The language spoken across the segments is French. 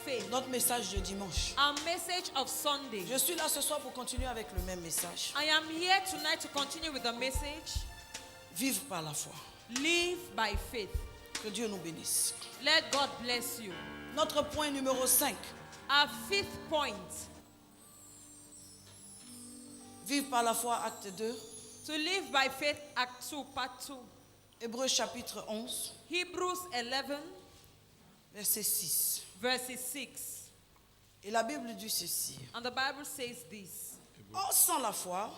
faith. Notre message de dimanche. Our message of Sunday. Je suis là ce soir pour continuer avec le même message. I am here tonight to continue with the message. Vivre par la foi. Live by faith. Que Dieu nous bénisse. Let God bless you. Notre point numéro 5. Our fifth point. Vivre par la foi, acte 2. To live by faith, Act 2, Part 2. Hébreux chapitre 11, Hebrews 11, verset 6. verses 6. Et la Bible dit ceci. And the Bible says this. Or, sans la foi,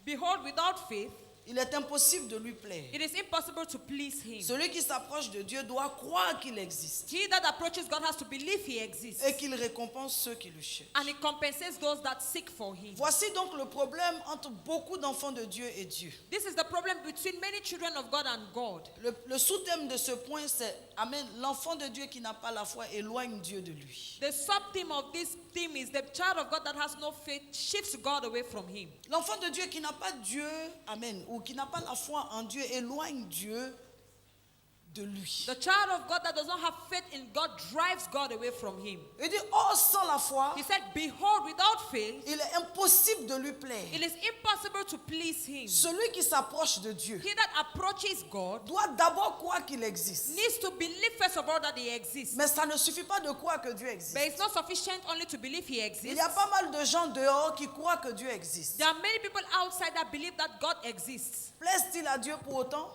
Behold, without faith, il est impossible de lui plaire. it is impossible to please him. Celui qui s'approche de Dieu doit croire qu'il existe He that approaches God has to believe he exists. et qu'il récompense ceux qui le cherchent. And he compensates those that seek for him. Voici donc le problème entre beaucoup d'enfants de Dieu et Dieu. This is the problem between many children of God and God. Le sous-thème de ce point, c'est Amen. L'enfant de Dieu qui n'a pas la foi éloigne Dieu de lui. The sub-theme of this theme is the child of God that has no faith shifts God away from him. L'enfant de Dieu qui n'a pas Dieu, Amen, ou qui n'a pas la foi en Dieu éloigne Dieu de lui. The child of God that does not have faith in God drives God away from him. Il dit, or sans la foi, He said, behold, without faith, il est impossible de lui plaire. it is impossible to please him. Celui qui s'approche de Dieu He that approaches God doit d'abord croire qu'il existe. needs to believe first of all that he exists. Mais ça ne suffit pas de croire que Dieu existe. But it's not sufficient only to believe he Il exists. y a pas mal de gens dehors qui croient que Dieu existe. There are many people outside that believe that God exists. Plaise-t-il à Dieu pour autant?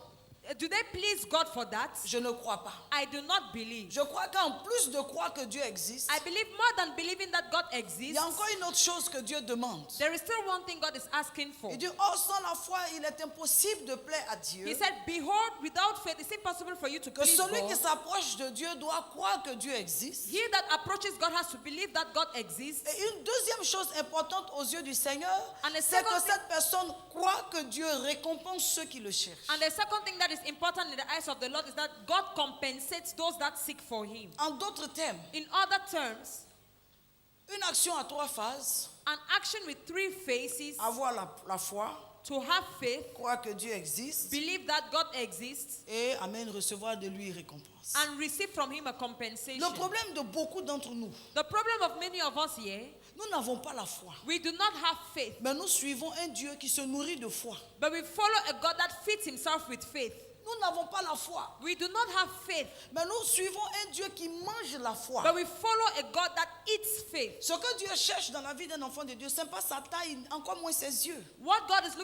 Do they please God for that? Je ne crois pas. I do not believe. Je crois qu'en plus de croire que Dieu existe, I believe more than believing that God il exists. y a encore une autre chose que Dieu demande. There is still one thing God is asking for. Il dit, oh, sans la foi, il est impossible de plaire à Dieu. He said, behold, without faith, it's impossible for you to Que please celui qui God. s'approche de Dieu doit croire que Dieu existe. He that approaches God has to believe that God exists. Et une deuxième chose importante aux yeux du Seigneur, And the c'est que second cette personne croit que Dieu récompense ceux qui le cherchent. And the second thing that is important in the eyes of the Lord is that God compensates those that seek for him. En d'autres termes, In other terms, une action à 3 phases, an action with 3 phases: avoir la foi, to have faith, croire que Dieu existe, believe that God exists, et amen, recevoir de lui récompense. and receive from him a compensation. Le problème de beaucoup d'entre nous, The problem of many of us here, nous n'avons pas la foi, we do not have faith, mais nous suivons un Dieu qui se nourrit de foi. but we follow a God that feeds himself with faith. Nous n'avons pas la foi, We do not have faith, mais nous suivons un Dieu qui mange la foi. but we follow a God that eats faith. Ce que Dieu cherche dans la vie d'un enfant de Dieu, ce n'est pas sa taille, encore moins ses yeux. What God is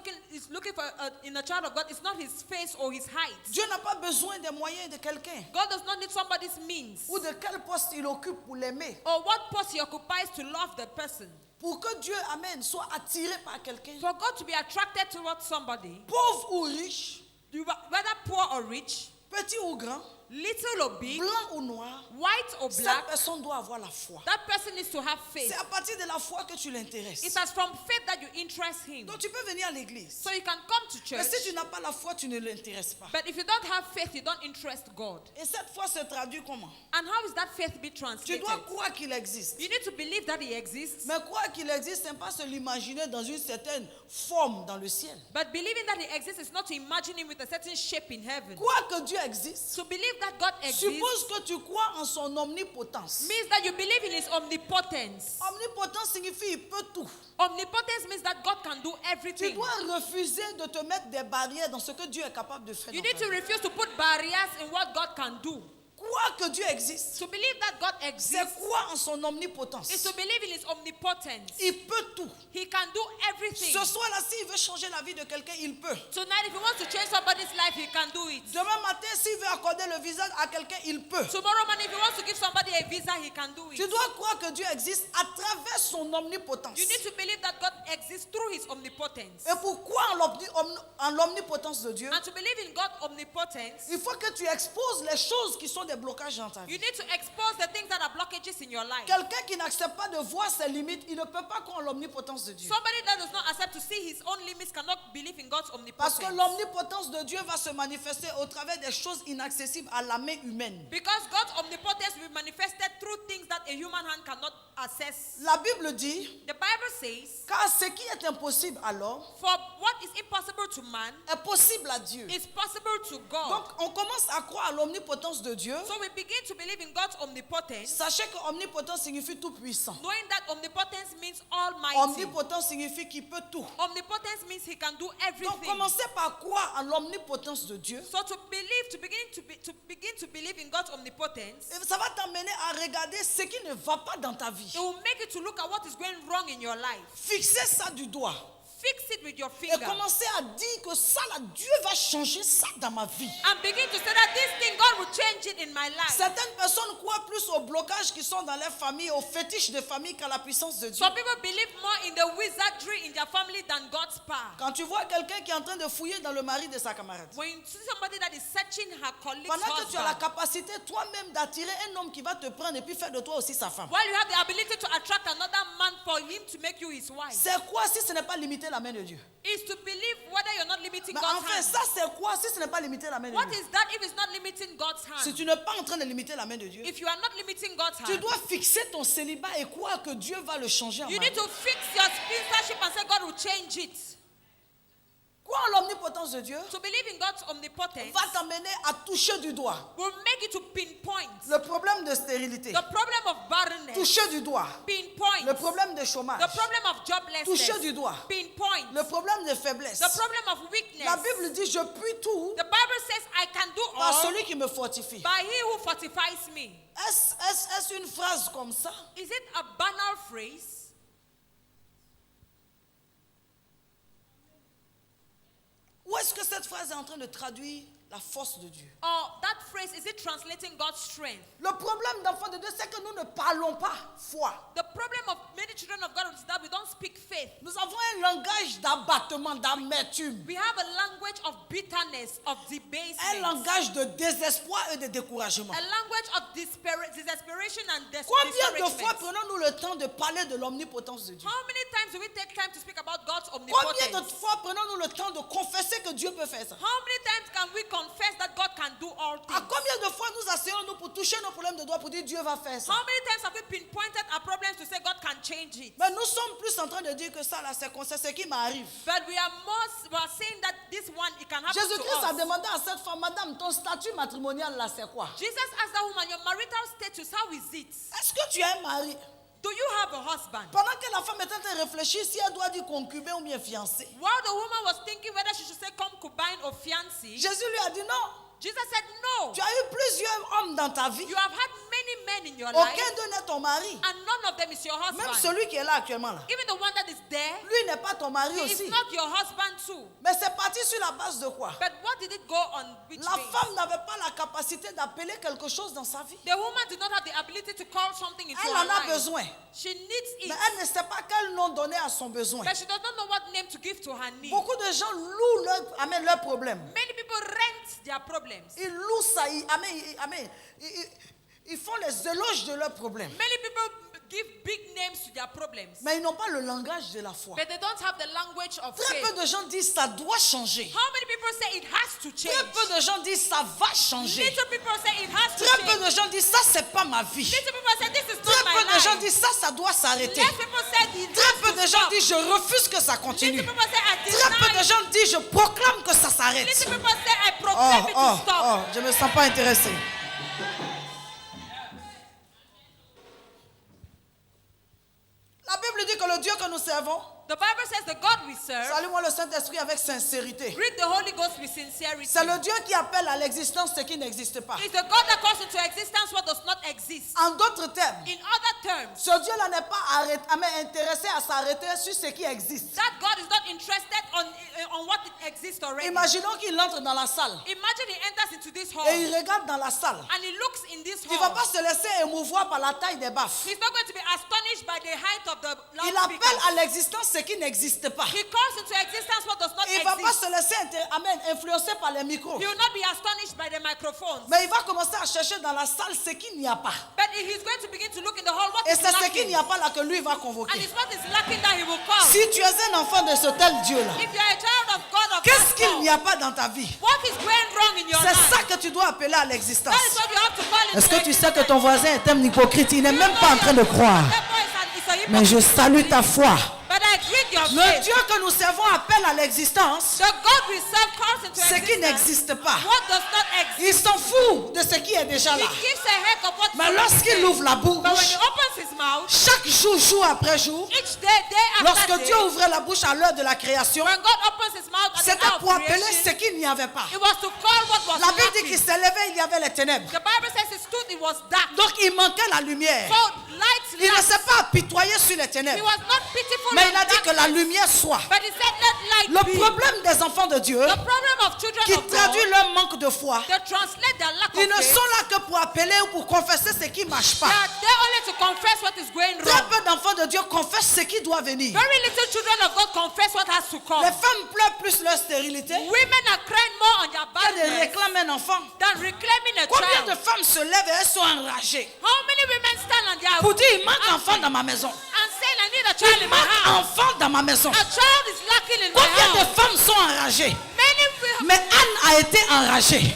looking for in a child of God is not his face or his height. Dieu n'a pas besoin des moyens de quelqu'un God does not need somebody's means ou de quel poste il occupe pour l'aimer. or what post he occupies to love the person. Pour que Dieu, amen, soit attiré par quelqu'un, For God to be attracted towards somebody, pauvre ou riche, whether poor or rich, petit ou grand, little or big, blanc ou noir, white or cette black, personne doit avoir la foi. that person needs to have faith. C'est à partir de la foi que tu It's l'intéresses. as from faith that you interest him. Donc tu peux venir à l'église. So you can come to Mais church, si tu n'as pas la foi, tu ne l'intéresses pas. but if you don't have faith, you don't interest God. Et cette foi se traduit comment? And how is that faith be Tu translated? dois croire qu'il existe. You need to believe that he exists, Mais croire qu'il existe, ce n'est pas se l'imaginer dans une certaine forme dans le ciel. but believing that he exists is not to imagine him with a certain shape in heaven. Croire que Dieu existe To believe that God exists suppose que tu crois en son omnipotence. means that you believe in his omnipotence. Omnipotence signifie il peut tout. Omnipotence means that God can do Tu everything. dois refuser de te mettre des barrières dans ce que Dieu est capable de faire. You dans need ta to vie. refuse to put barriers in what God can do. Croire que Dieu existe, To believe that God c'est exists croire en son omnipotence. is to believe in his omnipotence. Il peut tout. He can do everything. Ce soir-là, s'il veut changer la vie de quelqu'un, il peut. Tonight, if he wants to change somebody's life, he can do it. Demain matin, s'il veut accorder le visage à quelqu'un, il peut. Tomorrow morning, if he wants to give somebody a visa, he can do Tu it. dois croire que Dieu existe à travers son omnipotence. You need to believe that God exists through his omnipotence. Et pour croire en l'omnipotence de Dieu, And to believe in God's omnipotence, il faut que tu exposes les choses qui sont des blocages dans ta vie. you need to expose the things that are blockages in your life. Quelqu'un qui n'accepte pas de voir ses limites, il ne peut pas croire en l'omnipotence de Dieu. Somebody that does not accept to see his own limits cannot believe in God's Parce que omnipotence. l'omnipotence de Dieu va se manifester au travers des choses inaccessibles à la main humaine. Because God's omnipotence will be manifested through things that a human hand cannot access. La Bible dit, The Bible says, car ce qui est impossible alors for what is impossible to man est possible à Dieu. is possible to God. Donc on commence à croire à l'omnipotence de Dieu So we begin to believe in God's omnipotence, sachez que omnipotent signifie tout puissant. knowing that omnipotence means almighty. Omnipotent signifie qu'il peut tout. Omnipotence means he can do Donc everything. commencez par croire en l'omnipotence de Dieu. So to begin to believe in God's omnipotence, Et ça va t'amener à regarder ce qui ne va pas dans ta vie. it will make you to look at what is going wrong in your life. Fixez ça du doigt. Fix it with your Et finger. commencez à dire que ça, là, Dieu va changer ça dans ma vie. And begin to say that this thing, God will change it in my life. Certaines personnes croient plus aux blocages qui sont dans leur famille, aux fétiches de famille qu'à la puissance de Dieu. Some people believe more in the wizardry in their family than God's power. Quand tu vois quelqu'un qui est en train de fouiller dans le mari de sa camarade, When you see somebody that is searching her colleague's pendant que tu as la husband, capacité toi-même d'attirer un homme qui va te prendre et puis faire de toi aussi sa femme. while you have the ability to attract another man for him to make you his wife, C'est quoi si ce n'est pas limiter la main de Dieu? is to believe whether you're not limiting Mais God's enfin, hand. ça c'est quoi si ce n'est pas limiter la main de What Dieu? is that if it's not limiting God's Si hand? tu n'es pas en train de limiter la main de Dieu, If you are not limiting God's tu hand, dois fixer ton célibat et croire que Dieu va le changer en you mari. need to fix your spinstership and say God will change it. Croire en l'omnipotence de Dieu To believe in God's omnipotence va t'amener à toucher du doigt will make you to pinpoint le problème de stérilité. the problem of barrenness, Toucher du doigt pinpoint le problème de chômage. the problem of joblessness, Toucher du doigt pinpoint le problème de faiblesse. the problem of weakness. La Bible dit je puis tout The Bible says I can do par all celui qui me fortifie. by he who fortifies me. Est-ce une phrase comme ça? Is it a banal phrase? Ou est-ce que cette phrase est en train de traduire la force de Dieu? Or that phrase, is it translating God's strength? Le problème d'enfants de Dieu, c'est que nous ne parlons pas foi. The problem of many children of God is that we don't speak faith. Nous avons un langage d'abattement, d'amertume, We have a language of bitterness, of un debasement, langage de désespoir et de découragement. a language of desperation and Combien de fois discouragement. prenons-nous le temps de parler de l'omnipotence de Dieu? How many times do we take time to speak about God's Combien de omnipotence? fois prenons-nous le temps de confesser que Dieu peut faire ça? How many times can we confess that God can do all À things? combien de fois nous asseyons-nous pour toucher nos problèmes de doigts pour dire Dieu va faire ça? How many times have we pinpointed our problems to say God can change it? Mais nous sommes plus en train de dire que ça là, c'est ce qui m'arrive. But we are saying that this one, it can happen to Jésus-Christ a us. demandé à cette femme, Madame, ton statut matrimonial là, c'est quoi? Jesus asked that woman, your marital status, how is it? Est-ce que tu as un mari? Do you have a husband? Pendant que la femme était en train de réfléchir si elle doit dire concubin ou bien fiancé, While the woman was thinking whether she should say concubine or fiancé, Jésus lui a dit non. Jesus said, no. Tu as eu plusieurs hommes dans ta vie. You have had many men in your life, Aucun d'eux n'est ton mari. and none of them is your Même husband. celui qui est là actuellement là. Even the one that is there, Lui n'est pas ton mari he aussi. is not your husband too. Mais c'est parti sur la base de quoi? But what did it go on? Which La base? femme n'avait pas la capacité d'appeler quelque chose dans sa vie. The woman did not have the ability to call something into Elle her en a life. besoin. She needs it, Mais elle ne sait pas quel nom donner à son besoin. but she does not know what name to give to her need. Beaucoup de gens louent leurs problèmes. Many people rent their problems. Ils louent ça. Ils font les éloges de leurs problèmes. Many people give big names to their problems, Mais ils n'ont pas le langage de la foi. but they don't have the language of Très faith. peu de gens disent ça doit changer. How many people say it has to Très change? peu de gens disent ça va changer. Little people say it has to Très peu change. de gens disent ça c'est pas ma vie. Little people say this is Très not peu my de gens life. disent ça doit s'arrêter. Less people say it Très has peu to de gens stop. disent je refuse que ça continue. Little people say I Très peu de deny. gens disent je proclame que ça s'arrête. Little people say I proclaim it to stop. Je me sens pas intéressé. La Bible dit que le Dieu que nous servons, The Bible says the God we serve, salue-moi le Saint-Esprit avec sincérité. greet the Holy Ghost with sincerity. C'est le Dieu qui appelle à l'existence ce qui n'existe pas. It's the God that calls into existence what does not exist. En d'autres termes, In other terms, ce Dieu-là n'est pas intéressé à s'arrêter sur ce qui existe. that God is not interested on what exists already. Imaginons qu'il entre dans la salle Imagine he enters into this hall et il regarde dans la salle. and he looks in this Il ne va hall. pas se laisser émouvoir par la taille des baffes. He's not going to be astonished by the height of the Il appelle loudspeaker. à l'existence ce qui n'existe pas. He calls into existence what does not Il ne va pas exist. se laisser influencer par les micros. He will not be astonished by the microphones. Mais il va commencer à chercher dans la salle ce qu'il n'y a pas. But he's going to begin to look in the hall what Et is c'est ce qu'il lacking. n'y a pas là que lui va And convoquer. it's what is lacking that he will call. Si tu es un enfant de ce tel Dieu-là, If you are a child of God of qu'est-ce that qu'il God, n'y a pas dans ta vie? what is going wrong in your C'est life? ça que tu dois appeler à l'existence. That is what you have to call into Est-ce que tu sais que existence. ton voisin est un hypocrite? Il n'est même pas en train de croire. That boy is a Mais je hypocrite. salue ta foi. But I greet of Le faith. Dieu que nous servons appelle à l'existence The God we serve calls into ce qui existence n'existe pas. what does not exist. Il s'en fout de ce qui est déjà He là. gives a heck of what Mais lorsqu'il ouvre la But when bouche, he opens his mouth, chaque jour après jour, each day after lorsque day, Dieu ouvrait la bouche à l'heure de la création, when God opens his mouth at the c'était hour pour of appeler creation, ce qu'il n'y avait pas. it was to call what was La Bible dit qu'il lacking. s'est levé, il y avait les ténèbres. The Bible says it stood, it was dark. Donc il manquait la lumière. So light Il ne lacked. s'est pas apitoyé sur les He ténèbres. was not pitiful Mais of il a dit que la darkness, lumière soit. but he said, let light Le be. problème des enfants de Dieu, The problem of children qui of God, traduit leur manque de foi, they translate their lack ils of ne faith. sont là que pour appeler ou pour confesser ce qui ne marche They pas. are there only to confess what is going Très wrong. peu d'enfants de Dieu confessent ce qui doit venir. Very little children of God confess what has to come. Les femmes pleurent plus leur stérilité Women are crying more on their qu'elles ne badness réclament un enfant. than reclaiming a Combien de child. femmes se lèvent et elles sont enragées How many women stand on their pour dire il manque enfant dans ma maison. and say, I need a child Il in my manque house. enfant dans ma maison. A child is lacking in my Combien de house. femmes sont enragées? Many will. Mais Anne a été enragée.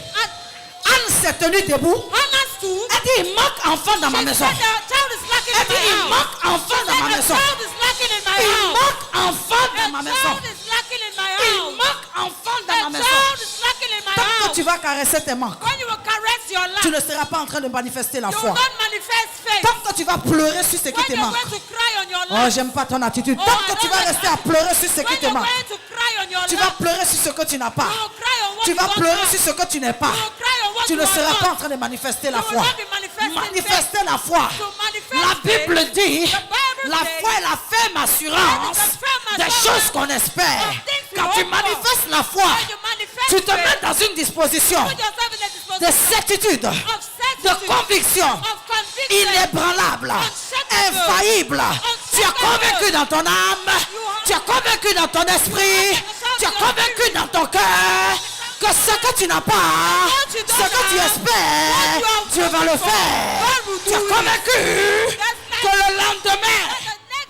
Anne s'est tenue debout. Hannah stood. Elle dit il manque enfant dans ma She maison. said, the child is lacking Elle in dit my il house. manque enfant She dans ma said, maison. the child is lacking in my Il house. manque enfant dans ma A maison. child is lacking in my Il house. manque enfant dans ma A maison. child is lacking in my Tant que house. tu vas caresser tes manques, When you will caress your tu life, ne seras pas en train de manifester la you foi. will not manifest faith. Tant que tu vas pleurer sur ce qui When te you're manque. going to cry on your Oh, life, j'aime pas ton attitude. Oh, Tant I que tu don't vas like rester à pleurer sur ce qui when te you're manque, going to cry on your tu vas life, pleurer sur ce que tu n'as pas. you will cry on what Tu you vas don't pleurer have. sur ce que tu n'es pas. You will cry on what Tu you ne are seras not. pas en train de manifester la You will foi. not be manifesting Manifester la foi. To manifest La Bible faith. dit, The Bible la says, foi est la ferme assurance It is a firm des assurance choses qu'on espère. of things we Quand tu hope for. manifestes la foi, When you manifest tu te faith, mets dans une disposition put yourself in a de disposition certitude, of de certitude, conviction, of conviction, inébranlable, Unshakable. infaillible. Tu es Unshakable. convaincu dans ton âme, tu es convaincu dans ton esprit, tu es convaincu dans ton cœur que ce que tu n'as pas, ce que tu espères, Dieu va le faire. Tu es convaincu que le lendemain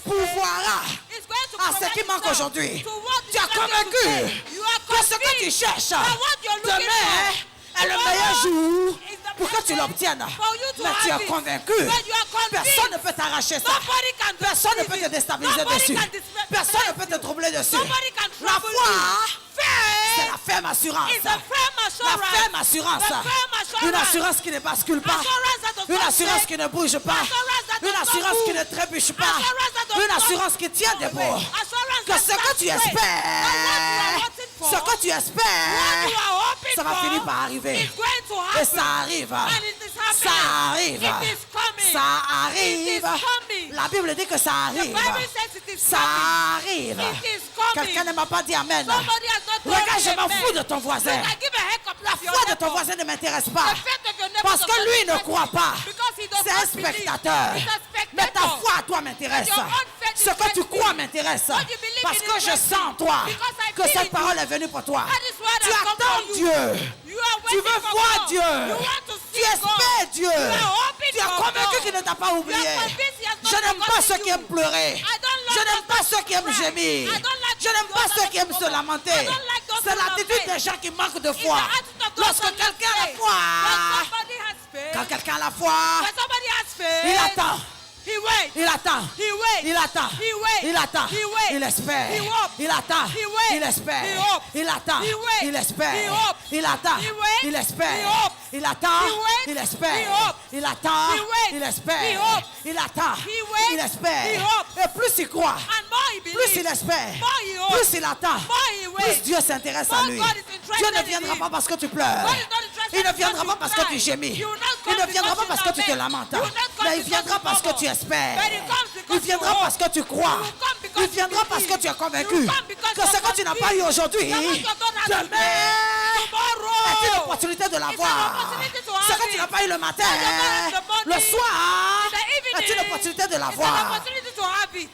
pourvoira It's going to à ce qui provide manque itself aujourd'hui. to what Tu is es lacking convaincu today. You are que ce que tu convinced cherches that what you're looking demain for est le tomorrow meilleur jour is the pour que best tu day l'obtiennes. for you to Mais tu have es it. convaincu. But you are convinced. Personne ne peut t'arracher ça. Nobody can Personne ne deceive peut te it. déstabiliser Nobody dessus. can disma- Personne ne peut te troubler dessus. Nobody can La trouble foi, you. c'est Faith la ferme assurance. is a firm La assurance. ferme assurance. The firm assurance. Une assurance qui ne bascule pas. Assurance that does Une not assurance shake. qui ne bouge pas. Assurance that Une does not assurance qui move. ne trébuche pas. Assurance that does Une not assurance qui tient move debout. away. Assurance Que that ce que tu stands straight. espères, That what you are waiting for, ce que tu what espères, you are hoping ça va for, finir par arriver. is going to Et happen. ça arrive. And it is happening. Ça arrive. It is coming. Ça It arrive. is coming. La Bible dit que ça The arrive. Bible says it is Ça coming. arrive. It is coming. Quelqu'un ne m'a pas dit amen. Somebody has not told Regarde, me je m'en amen. fous de ton voisin. Look, I give a heck up La of your foi de ton neighbor. voisin ne m'intéresse pas. The faith of your neighbor Parce does que not lui ne interest croit me. pas. Because he does C'est un not believe. spectateur. He's a spectator. Mais ta foi à toi m'intéresse. But your own faith Ce que tu interests crois me. m'intéresse. What you believe Parce in que je interests sens en me. toi Because I que feel cette in parole you. est venue pour toi. That is what Tu has come attends for you. Dieu. You are Tu waiting veux for voir God. Dieu. You want to Tu see espères God. Dieu. You are hoping Tu es for convaincu God. qu'il ne t'a pas You oublié. are convinced he has not Je n'aime pas forgotten ceux qui you. aiment pleurer. I don't like Je n'aime those pas that ceux qui aiment cry. gémir. I don't like Je n'aime those pas that ceux qui aiment se lament. lamenter. I don't like those C'est who l'attitude lament. des gens qui manquent de It's foi. the attitude of those Lorsque who have quelqu'un a la faith. foi, When somebody has faith, quand quelqu'un a la foi, when somebody has faith, il attend. he waits. Il attend. He waits. Il attend. He waits. Il attend. He waits. Il espère. He hopes. Il attend. He waits. Il espère. He hopes. Il attend. He waits. Il espère. He hopes. Il attend. He waits. Il espère. He hopes. Il attend. He waits. Il espère. He hopes. Il attend. He waits. Il espère. He hopes. Il attend. He waits. Il espère. He hopes. Et plus il croit, And more he believes. plus il espère, More he hopes. plus il attend, More he plus waits. Dieu s'intéresse à More lui. God is interested Dieu ne in viendra him. pas parce que tu pleures. God is not interested Il ne because viendra you pas parce que cry. tu gémis. You will not Il come ne viendra pas because parce you que tu te lament. lamentes. You will not come Mais il because viendra you parce que murmur. tu espères. But he comes because Il viendra you parce que tu crois. You will come because Il viendra you parce que tu es believe. convaincu You will come because que you ce que tu n'as pas eu aujourd'hui, That what you don't have demain today, tomorrow est une opportunité de It's an l'avoir. opportunity to Ce have que tu it. n'as pas eu le matin, What you don't have in the morning, le soir, the evening, est une opportunité de It's an l'avoir. opportunity to have it.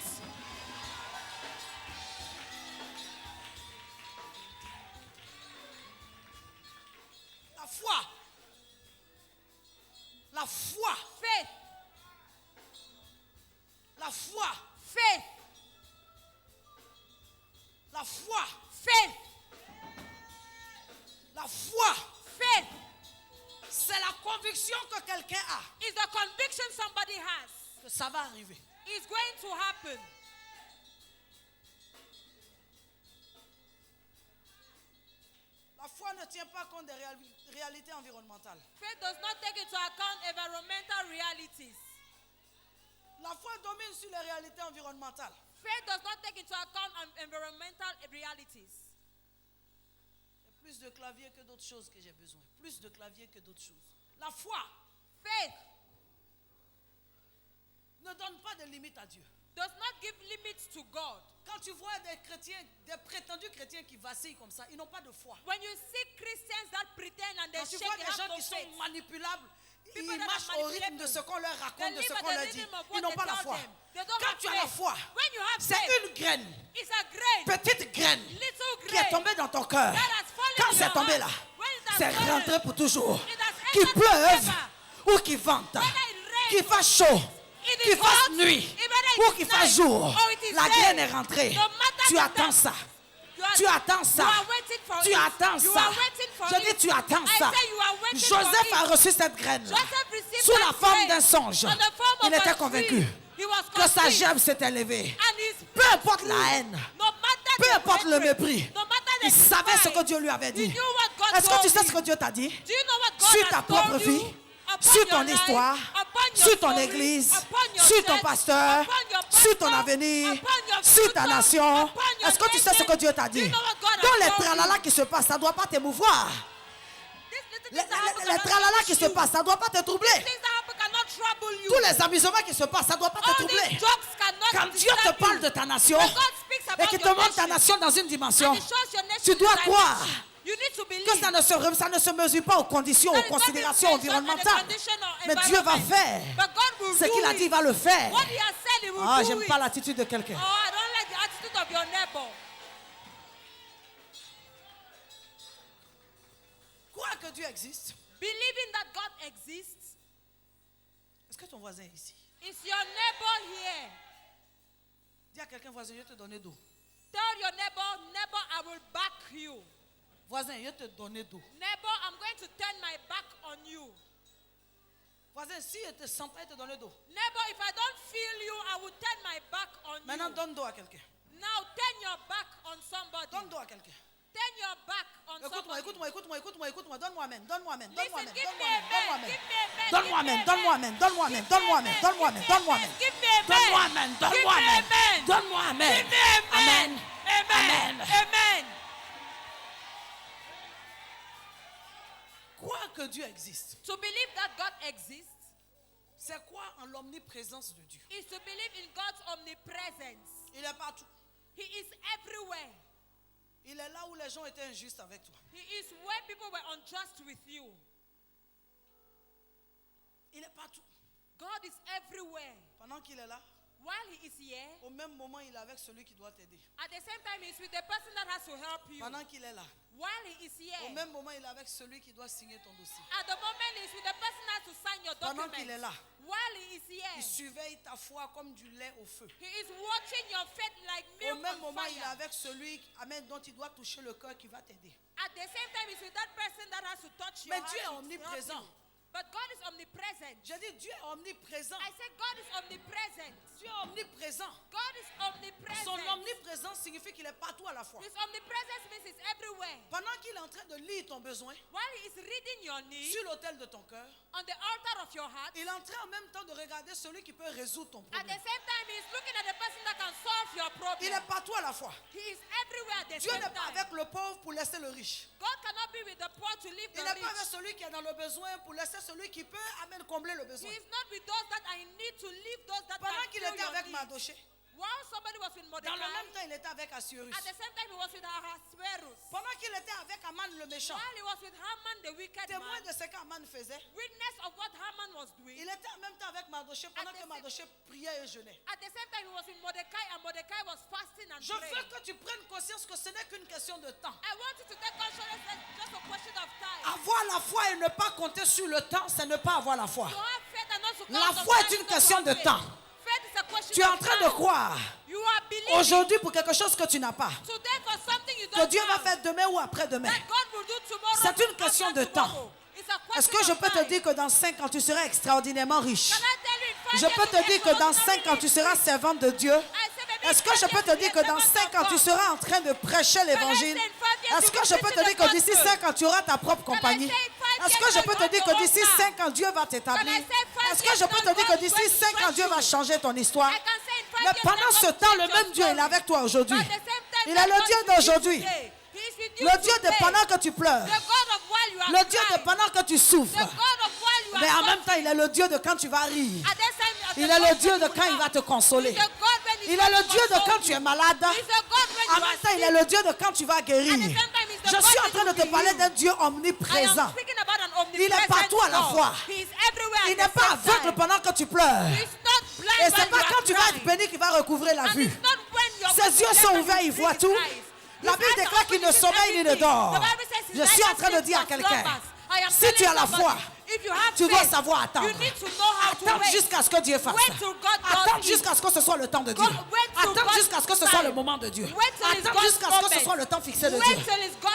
La foi. La foi. Faith. La foi. Faith. La foi. Faith. La foi. Faith C'est la conviction que quelqu'un a is the conviction somebody has. que ça va arriver. It's going to happen. foi ne tient pas compte des réalités environnementales. Faith does not take into account environmental realities. La foi domine sur les réalités environnementales. Faith does not take into account environmental realities. Il y a plus de clavier que d'autres choses que j'ai besoin. Plus de clavier que d'autres choses. La foi Faith ne donne pas de limite à Dieu. does not give limits to God. Quand tu vois des chrétiens, des prétendus chrétiens qui vacillent comme ça, ils n'ont pas de foi. When you see Christians that pretend and they Quand tu shake, vois they des have gens no qui sont faith. manipulables, People ils that are marchent au rythme de manipulated. ce qu'on leur They raconte, de live ce at qu'on the leur rhythm dit. of Ils what n'ont they pas la tell foi. them. They don't Quand have tu as la faith. foi, When you have c'est faith, une graine, it's a grain, petite graine, little qui est grain tombée dans ton cœur. that has fallen Quand in c'est your tombé heart. là, When it has c'est fallen, rentré pour toujours. it has Qu'il entered pleuve forever. ou qu'il vente, Whether it rains, qu'il fasse chaud, it is qu'il fasse hot, nuit whether it ou is qu'il fasse night, jour, or it is la day. graine est rentrée. No matter Tu the attends time, ça. you Tu attends ça. are waiting for Tu it. attends You ça. are waiting for Je it. dis tu attends I ça. say you are waiting for Joseph it. a reçu cette graine Joseph received sous la that forme grain d'un songe. on the form Il of était a convaincu tree. He was que sa convinced. gerbe s'est élevée. And his Peu importe la haine, no matter peu the importe le hatred, mépris, no matter the il savait ce despise, que Dieu lui avait he dit. knew what God Est-ce que tu told sais him. ce que Dieu t'a dit? Do you know what God Sur has ta told propre you? vie, Upon sur your ton life, histoire, upon your sur ton story, église, upon your sur ton church, pasteur, upon your sur ton pastor, avenir, upon your sur ta future, nation. upon your Est-ce que tu sais ce que Dieu t'a dit? Do you know what God has Dans les told tralala you? qui se passent, ça ne doit pas t'émouvoir. These little Les things that happen les cannot tralala qui touch se you. passent, ça ne doit pas te troubler. Things that happen cannot trouble you. Tous les amusements qui se passent, ça ne doit pas te All troubler. these jokes cannot Quand Dieu te disturb parle you. de ta nation When God speaks et about qu'il te your montre ta nation, nation dans une dimension, and he shows your nation tu dois in croire dimension, you need to believe que ça ne se mesure pas aux conditions, that aux it's not considérations based on the environnementales. condition or Mais Dieu va environment. faire But God will ce do qu'il a it. dit, il va le faire. What he has said, he will Ah, do j'aime it. pas l'attitude de quelqu'un. Oh, I don't like the attitude of your neighbor. Croire que Dieu existe. Believing that God exists. Est-ce que ton voisin est ici? Is your neighbor here? Dis à quelqu'un, voisin, je vais te donner d'eau. Tell your neighbor, I will back you. Voisin, je vais te donner d'eau. Neighbor, I'm going to turn my back on you. Voisin, si je ne te sens pas, je vais te donner d'eau. Neighbor, if I don't feel you, I will turn my back on Maintenant, you. donne d'eau à quelqu'un. Now turn your back on somebody. Donne d'eau à quelqu'un. Turn your back on Écoute-moi, somebody. écoute-moi. Donne-moi amen, donne-moi amen, donne-moi Listen, amen, give donne-moi me amen, amen. donne-moi amen. Donne-moi amen, donne-moi amen, donne-moi amen, donne-moi amen, donne-moi amen. Give me amen. Donne-moi amen, donne-moi Give me amen. amen. Donne-moi amen. Give me amen. Amen. Amen. Amen. Croire que Dieu existe, To believe that God exists c'est croire en l'omniprésence de Dieu. is to believe in God's omnipresence. Il est partout. He is everywhere. Il est là où les gens étaient injustes avec toi. He is where people were unjust with you. Il est partout. God is everywhere. Pendant qu'il est là, While he is here, au même moment, il est avec celui qui doit t'aider. at the same time, he's with the person that has to help you. Pendant qu'il est là, While he is au here, même moment, il est avec celui qui doit signer ton dossier. at the moment, he's with the person that has to sign your Pendant qu'il est document. là, While he is il here, surveille ta foi comme du lait au feu. he is watching your faith like Au milk même on moment, il est fire. avec celui amen, dont il doit toucher le cœur qui va t'aider. At the same time, he's with that person that has to touch your Mais Dieu est heart to help omniprésent. you. But God is omnipresent. J'ai dit, Dieu est omniprésent. I said God is omnipresent. Dieu est omniprésent. God is omnipresent. Son omniprésence signifie qu'il est partout à la fois. His omnipresence means he's everywhere. Pendant qu'il est en train de lire ton besoin While he is reading your need sur l'autel de ton cœur, on the altar of your heart, il est en train en même temps de regarder celui qui peut résoudre ton at the problème. same time, he is looking at the person that can solve your Il est problem. partout à la fois. He is everywhere at the Dieu same n'est pas time. avec le pauvre pour laisser le riche. God cannot be with the poor to leave Il the n'est pas avec rich. celui qui est dans le besoin pour laisser celui qui peut amen, combler le He besoin. is not with those that are in need to leave those that Pendant can qu'il fill était your avec need. Mardoché, While somebody was with dans Mordecai, le même temps, il était avec Assuérus. at the same time he was with Ahasuerus. Pendant qu'il était avec Aman le méchant, While he was with Haman the wicked témoin man, de ce qu'Aman faisait, witness of what Haman was doing, il était en même temps avec Mardoché pendant At the que same- Mardoché priait et jeûnait. at the same time he was with Mordecai and Mordecai was fasting and Je veux praying. que tu prennes conscience que ce n'est qu'une question de temps. I want you to take consciousness that it's just a question of time. Avoir la foi et ne pas compter sur le temps, c'est ne pas avoir la foi. To have faith and not to count La on foi time est une is not to question have de faith. temps. Faith is a question Tu es en of train time. de croire You are believing aujourd'hui pour quelque chose que tu n'as pas. today for something you Que don't Dieu va have. faire demain ou après-demain. That God will do tomorrow. C'est une after question de temps. tomorrow. It's a question Est-ce que je of peux te time. dire que dans 5 ans, tu seras extraordinairement riche? Can I tell you in 5 Je years peux you'll te be dire que dans extraordinarily 5 ans, tu rich? seras servante de Dieu. I say maybe Est-ce que je peux te dire que dans 5 ans, tu seras en train de prêcher l'évangile? years, Est-ce you que je will peux preach te the dire que d'ici gospel. 5 ans, tu auras ta propre Can I compagnie? say 5 Est-ce que years je now peux you te have dire your que own d'ici car? 5 ans, Dieu va t'établir? Can I say 5 Est-ce que years je peux now te dire que God d'ici will 5 ans, bless Dieu va you? changer ton histoire? I can say in 5 Mais years pendant God ce will temps, le change your même Dieu, il est story. avec toi aujourd'hui. But at the same time, Il est that le God Dieu is with you d'aujourd'hui. today. He is with you Le Dieu de today. pendant que tu pleures. The God of while you are Le Dieu de crying. pendant que tu souffres. The God of while you are Mais en même suffering. temps, il est le Dieu de quand tu vas rire. At that time, at Il the est le God Dieu when de you quand il va laugh. te consoler. He's the God when he Il est comes le to Dieu de console quand tu you. es malade. He's the God when En you même are temps, il est sick. le Dieu de quand tu vas guérir. At the same time, he's the Je God suis en when train de you te will parler heal. d'un Dieu I am omniprésent. speaking about an Il est omnipresent partout à la God. fois. He is everywhere Il at n'est the pas same aveugle time. pendant que tu pleures. He's not blind Et when c'est you pas are quand tu vas être crying. béni qu'il va recouvrir la And vue. it's not when your Ses yeux sont ouverts, il voit tout. La Bible déclare qu'il ne sommeille ni ne dort. Je suis en train de dire à quelqu'un, si tu as la foi, tu dois savoir attendre. Attendre jusqu'à ce que Dieu fasse. Attendre jusqu'à ce que ce soit le temps de Dieu. Attendre jusqu'à ce que ce soit le moment de Dieu. Attendre jusqu'à ce que ce soit le temps fixé de Dieu.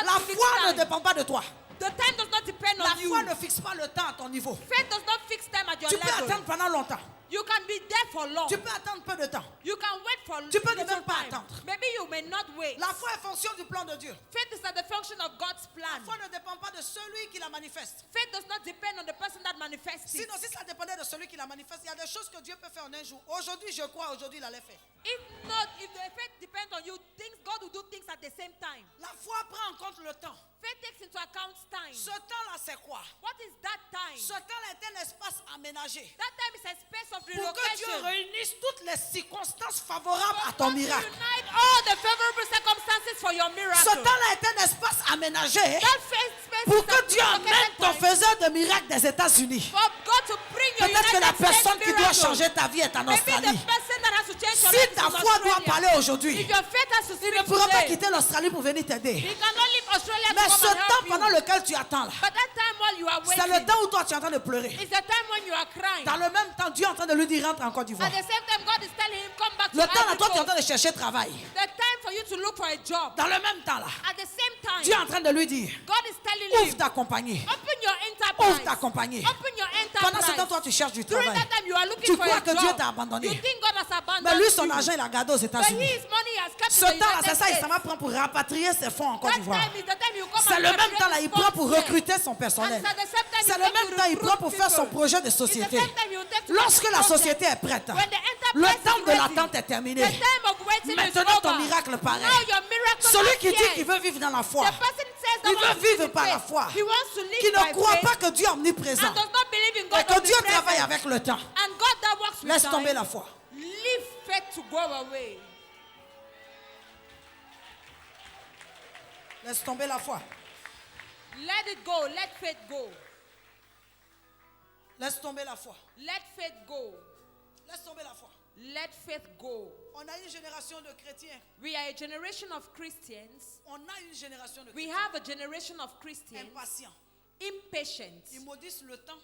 La foi ne dépend pas de toi. The time does not depend La on you. foi ne fixe pas le temps à ton niveau. Faith does not fix time at your Tu peux level. attendre pendant longtemps. You can be there for long. Tu peux attendre peu de temps. You can wait for Tu peux little ne même pas time. attendre. Maybe you may not wait. La foi est fonction du plan de Dieu. Faith is at the function of God's plan. La foi ne dépend pas de celui qui la manifeste. Faith does not depend on the person that manifests it. Sinon, si ça dépendait de celui qui la manifeste, il y a des choses que Dieu peut faire en un jour. Aujourd'hui, je crois, aujourd'hui, il allait faire. If not, if the faith depends on you, God will do things at the same time. La foi prend en compte le temps. Faith takes into account time. Ce temps-là, c'est quoi? What is that time? Ce temps-là est un espace aménagé That time is a space of pour que Dieu relocation. réunisse toutes les circonstances favorables à For ton God to miracle. unite all the favorable circumstances for your miracle. Ce temps-là est un espace aménagé That faith space pour is que a Dieu amène relocation ton time faiseur de miracles des États-Unis. for God to bring your Peut-être que la United States personne qui doit miracle. changer ta vie est en Maybe the Australie. person that has to change your Si life is ta in foi doit Australia. parler aujourd'hui, If your faith has to il speak ne pourra pas today, quitter l'Australie pour venir t'aider. he cannot leave Australia Mais to ce come and temps help pendant you. lequel tu attends là, But that time while you are c'est le waiting, temps où toi tu es en train de pleurer. it's the time when you are crying. Dans le même temps, Dieu est en train de lui dire rentre en Côte d'Ivoire. At the same time, God is telling him, come back to Le temps là, Ivory toi tu es en Coast. train de chercher travail. The time for you to look for a job. Dans le même temps là, At the same time, Dieu est en train de lui dire God is telling ouvre him, ta compagnie. open your Ouvre enterprise. ta compagnie. Open your Pendant ce temps, enterprise. toi tu cherches du During travail. that time, you are looking Tu for crois a que job. Dieu t'a abandonné. You think God has abandoned Mais lui, son you. argent, il a gardé aux But États-Unis. his money he has kept Ce in the temps-là, United c'est ça, il States. s'en va prendre pour rapatrier ses fonds en Côte That d'Ivoire. time is the time you come C'est and le même repatriate temps là, il his prend pour funds here. recruter son personnel. And at the same time, C'est he le takes même to temps, il recruit prend pour faire son people. projet de It's the société. same time you take to Lorsque la make société est project. prête, When the le enterprise temps is de ready, l'attente est the terminé. time of waiting Maintenant, is ton over. miracle paraît. Now your miracle Celui qui dit appears. qu'il veut vivre dans la foi, The person says that il wants veut to vivre live par in la faith. foi, He wants to live qui ne by croit faith pas que Dieu est omniprésent and does not believe in et God que Dieu omnipresent. travaille avec le temps. And God that works with Laisse time. tomber la foi. Leave faith to go away. Laisse tomber la foi. Let it go. Let faith go. Laisse tomber la foi. Let faith go. Laisse tomber la foi. Let faith go. On a une génération de chrétiens. We are a generation of Christians. On a une génération de We chrétiens have a generation of Christians impatients. impatient. Ils maudissent le temps.